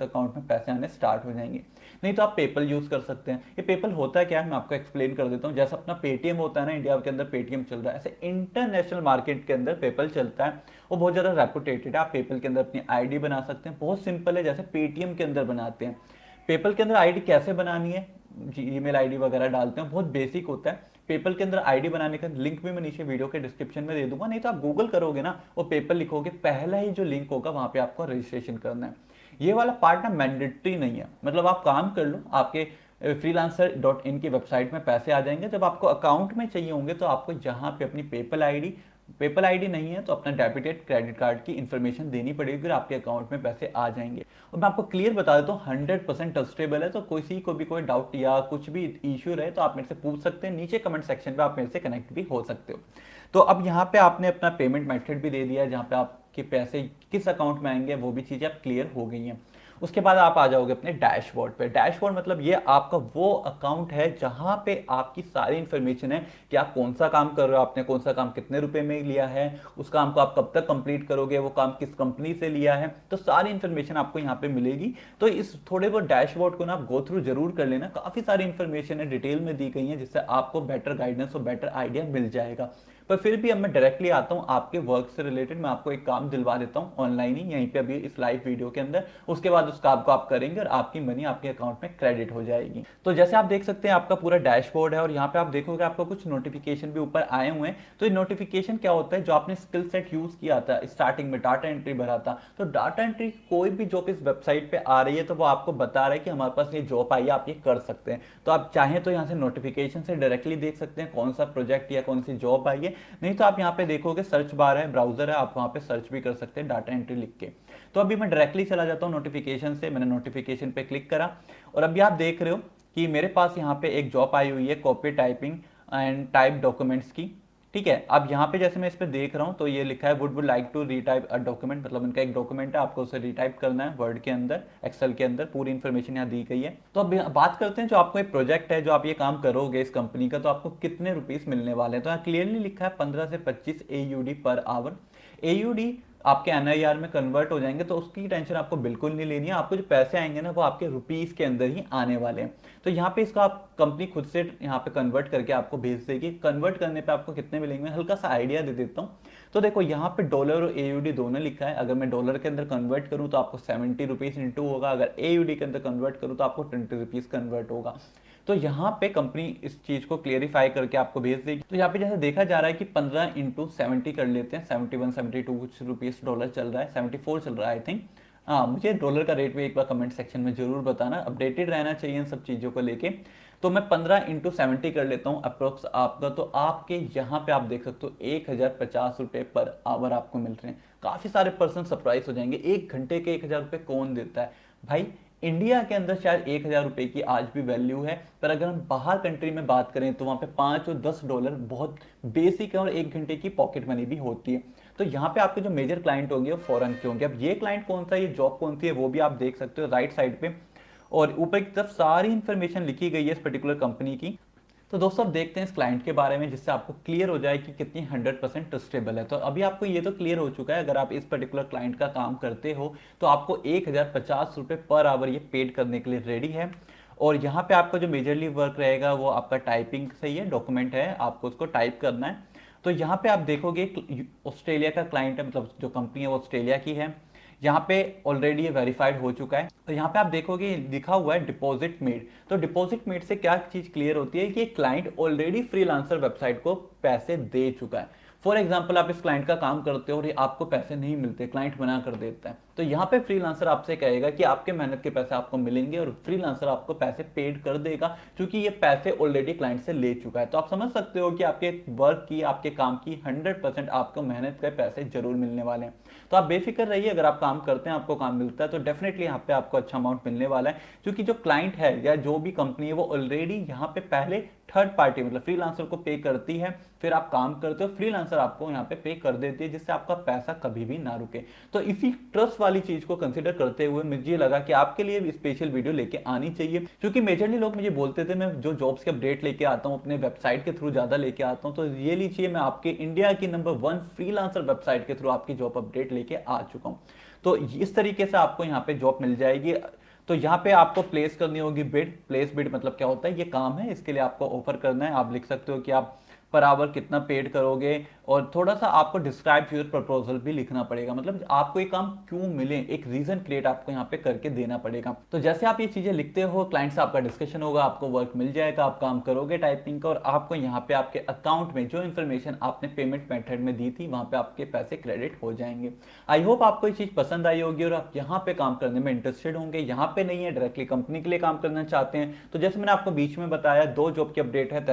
Bank account में पैसे आने स्टार्ट हो जाएंगे। नहीं तो आप पेपल यूज कर सकते हैं। ये पेपल होता क्या है मैं आपको एक्सप्लेन कर देता हूँ। जैसे अपना पेटीएम होता है ना, इंडिया के अंदर पेटीएम चल रहा है, ऐसे इंटरनेशनल मार्केट के अंदर पेपल चलता है। वो बहुत ज्यादा रेपुटेटेड है। आप पेपल के अंदर अपनी आईडी बना सकते हैं, बहुत सिंपल है, जैसे पेटीएम के अंदर बनाते हैं। पेपल के अंदर आईडी कैसे बनानी है, ईमेल आईडी वगैरह डालते हैं, बहुत बेसिक होता है। पेपल के अंदर आईडी बनाने का लिंक भी मैं नीचे वीडियो के डिस्क्रिप्शन में दे दूंगा, नहीं तो आप गूगल करोगे ना, वो पेपल लिखोगे, पहला ही जो लिंक होगा वहां पे आपको रजिस्ट्रेशन करना है। ये वाला पार्ट ना मैंडेटरी नहीं है, मतलब आप काम कर लो, आपके freelancer.in की वेबसाइट में पैसे आ जाएंगे। जब आपको अकाउंट में चाहिए होंगे तो आपको जहां पे अपनी पेपल आईडी नहीं है तो अपना डेबिट क्रेडिट कार्ड की इंफॉर्मेशन देनी पड़ेगी, फिर आपके अकाउंट में पैसे आ जाएंगे। और मैं आपको क्लियर बता देता हूँ 100% ट्रस्टेबल है। तो किसी को भी कोई डाउट या कुछ भी इश्यू रहे तो आप मेरे से पूछ सकते हैं, नीचे कमेंट सेक्शन पे आप मेरे से कनेक्ट भी हो सकते हो। तो अब यहाँ पे आपने अपना पेमेंट मेथड भी दे दिया है, जहाँ पे आपके पैसे किस अकाउंट में आएंगे वो भी चीजें अब क्लियर हो गई हैं। उसके बाद आप आ जाओगे अपने डैशबोर्ड पे। डैशबोर्ड मतलब ये आपका वो अकाउंट है जहां पे आपकी सारी इंफॉर्मेशन है कि आप कौन सा काम कर रहे हो, आपने कौन सा काम कितने रुपए में लिया है, उस काम को आप कब तक कंप्लीट करोगे, वो काम किस कंपनी से लिया है, तो सारी इंफॉर्मेशन आपको यहाँ पे मिलेगी। तो इस थोड़े बहुत डैशबोर्ड को ना आप गो थ्रू जरूर कर लेना, काफी सारी इंफॉर्मेशन है, डिटेल में दी गई है, जिससे आपको बेटर गाइडेंस और बेटर आइडिया मिल जाएगा। पर फिर भी अब मैं डायरेक्टली आता हूं आपके वर्क से रिलेटेड, मैं आपको एक काम दिलवा देता हूं ऑनलाइन ही, यहीं पे अभी इस लाइव वीडियो के अंदर। उसके बाद उस काम को आप करेंगे और आपकी मनी आपके अकाउंट में क्रेडिट हो जाएगी। तो जैसे आप देख सकते हैं आपका पूरा डैशबोर्ड है और यहाँ पे आप देखोगे आपको कुछ नोटिफिकेशन भी ऊपर आए हुए हैं। तो ये नोटिफिकेशन क्या होता है, जो आपने स्किल सेट यूज किया था स्टार्टिंग में, डाटा एंट्री भरा था, तो डाटा एंट्री कोई भी जॉब इस वेबसाइट पे आ रही है तो वो आपको बता रहा है कि हमारे पास ये जॉब आई है, आप ये कर सकते हैं। तो आप चाहें तो यहाँ से नोटिफिकेशन से डायरेक्टली देख सकते हैं कौन सा प्रोजेक्ट या कौन सी जॉब आई है। नहीं तो आप यहाँ पे देखोगे सर्च बार है, ब्राउजर है, आप वहां पे सर्च भी कर सकते हैं डाटा एंट्री लिख के। तो अभी मैं डायरेक्टली चला जाता हूँ नोटिफिकेशन से। मैंने नोटिफिकेशन पे क्लिक करा और अभी आप देख रहे हो कि मेरे पास यहाँ पे एक जॉब आई हुई है, copy typing and type documents की। ठीक है, अब यहाँ पे जैसे मैं इस पे देख रहा हूँ तो ये लिखा है would like to retype a document, मतलब इनका एक डॉक्यूमेंट है, आपको उसे रीटाइप करना है वर्ड के अंदर, एक्सेल के अंदर, पूरी इन्फॉर्मेशन यहाँ दी गई है। तो अब बात करते हैं जो आपको एक प्रोजेक्ट है, जो आप ये काम करोगे इस कंपनी का, तो आपको कितने रुपीस मिलने वाले हैं। तो यहाँ क्लियरली लिखा है 15 से 25 AUD पर आवर। AUD आपके NIR में कन्वर्ट हो जाएंगे, तो उसकी टेंशन आपको बिल्कुल नहीं लेनी है। आपको जो पैसे आएंगे ना वो आपके रुपीस के अंदर ही आने वाले हैं। तो यहाँ पे इसका आप कंपनी खुद से यहाँ पे कन्वर्ट करके आपको भेज देगी। कन्वर्ट करने पे आपको कितने मिलेंगे, हल्का सा आइडिया दे देता हूँ। तो देखो यहाँ पे डॉलर और AUD दोनों लिखा है। अगर मैं डॉलर के अंदर कन्वर्ट करूँ तो आपको 70 रुपीज इंटू होगा, अगर AUD के अंदर कन्वर्ट करूँ तो आपको 20 रुपीज कन्वर्ट होगा। तो यहाँ पे कंपनी इस चीज को क्लियरिफाई करके आपको भेज देगी। तो यहाँ पे जैसे देखा जा रहा है कि 15 इंटू 70 कर लेते हैं, 71 72 कुछ रुपीस डॉलर चल रहा है, 74 चल रहा है आई थिंक। हाँ, मुझे डॉलर का रेट भी एक बार कमेंट सेक्शन में जरूर बताना, अपडेटेड रहना चाहिए इन सब चीजों को लेके। तो मैं 15 इंटू 70 कर लेता हूँ अप्रोक्स आपका, तो आपके यहाँ पे आप देख सकते हो 1050 रुपए पर आवर आपको मिल रहे हैं। काफी सारे पर्सन सरप्राइज हो जाएंगे, एक घंटे के 1000 रुपए कौन देता है भाई। इंडिया के अंदर शायद 1000 रुपए की आज भी वैल्यू है, पर अगर हम बाहर कंट्री में बात करें तो वहां पे 5 और 10 डॉलर बहुत बेसिक है और एक घंटे की पॉकेट मनी भी होती है। तो यहाँ पे आपके जो मेजर क्लाइंट होंगे वो फॉरेन के होंगे। अब ये क्लाइंट कौन सा, ये जॉब कौन सी है, वो भी आप देख सकते हो राइट साइड पे, और ऊपर की तरफ सारी इंफॉर्मेशन लिखी गई है इस पर्टिकुलर कंपनी की। तो दोस्तों अब देखते हैं इस क्लाइंट के बारे में, जिससे आपको क्लियर हो जाए कि कितनी 100% ट्रस्टेबल है। तो अभी आपको ये तो क्लियर हो चुका है, अगर आप इस पर्टिकुलर क्लाइंट का काम करते हो तो आपको 1050 रुपए पर आवर ये पेड करने के लिए रेडी है। और यहाँ पे आपका जो मेजरली वर्क रहेगा वो आपका टाइपिंग से ही है, डॉक्यूमेंट है, आपको उसको टाइप करना है। तो यहाँ पे आप देखोगे ऑस्ट्रेलिया का क्लाइंट है, मतलब जो कंपनी है वो ऑस्ट्रेलिया की है। यहाँ पे ऑलरेडी ये वेरीफाइड हो चुका है। तो यहाँ पे आप देखोगे लिखा हुआ है डिपॉजिट मेड। तो डिपॉजिट मेड से क्या चीज क्लियर होती है कि क्लाइंट ऑलरेडी फ्रीलांसर वेबसाइट को पैसे दे चुका है। फॉर एग्जाम्पल आप इस क्लाइंट का काम करते हो और आपको पैसे नहीं मिलते, क्लाइंट मना कर देता है, तो यहाँ पे फ्रीलांसर आपसे कहेगा कि आपके मेहनत के पैसे आपको मिलेंगे और फ्रीलांसर आपको पैसे पेड कर देगा, क्योंकि ये पैसे ऑलरेडी क्लाइंट से ले चुका है। तो आप समझ सकते हो कि आपके वर्क की, आपके काम की 100% आपको मेहनत के पैसे जरूर मिलने वाले हैं। तो आप बेफिक्र रहिए, अगर आप काम करते हैं, आपको काम मिलता है, तो डेफिनेटली यहाँ पे आपको अच्छा अमाउंट मिलने वाला है, क्योंकि जो क्लाइंट है या जो भी कंपनी है वो ऑलरेडी यहाँ पे पहले थर्ड पार्टी मतलब फ्रीलांसर को पे करती है, फिर आप काम करते हो, फ्रीलांसर आपको यहाँ पे पे कर देती है, जिससे आपका पैसा कभी भी ना रुके। तो इसी ट्रस्ट वाली चीज को कंसीडर करते हुए मुझे लगा कि आपके लिए भी स्पेशल वीडियो लेके आनी चाहिए, क्योंकि मेजरली लोग मुझे बोलते थे मैं जो जॉब्स के अपडेट लेके आता हूँ अपने वेबसाइट के थ्रू ज्यादा लेके आता हूँ। तो ये लीजिए, मैं आपके इंडिया की नंबर 1 फ्रीलांसर वेबसाइट के थ्रू आपकी जॉब अपडेट लेके आ चुका हूँ। तो इस तरीके से आपको यहाँ पे जॉब मिल जाएगी। तो यहाँ पे आपको प्लेस करनी होगी बिड। प्लेस बिड मतलब क्या होता है, ये काम है, इसके लिए आपको ऑफर करना है। आप लिख सकते हो कि आप पर आवर कितना पेड करोगे, और थोड़ा सा आपको डिस्क्राइब योर प्रपोजल भी लिखना पड़ेगा, मतलब आपको ये काम क्यों मिले, एक रीजन क्रिएट आपको यहाँ पे करके देना पड़ेगा। तो जैसे आप ये चीजें लिखते हो, क्लाइंट से आपका डिस्कशन होगा, आपको वर्क मिल जाएगा, आप काम करोगे टाइपिंग का, और आपको यहाँ पे आपके अकाउंट में जो इन्फॉर्मेशन आपने पेमेंट मेथड में दी थी वहां पे आपके पैसे क्रेडिट हो जाएंगे। आई होप आपको ये चीज पसंद आई होगी और आप यहाँ पे काम करने में इंटरेस्टेड होंगे। यहाँ पे नहीं है, डायरेक्टली कंपनी के लिए काम करना चाहते हैं, तो जैसे मैंने आपको बीच में बताया 2 जॉब की अपडेट है।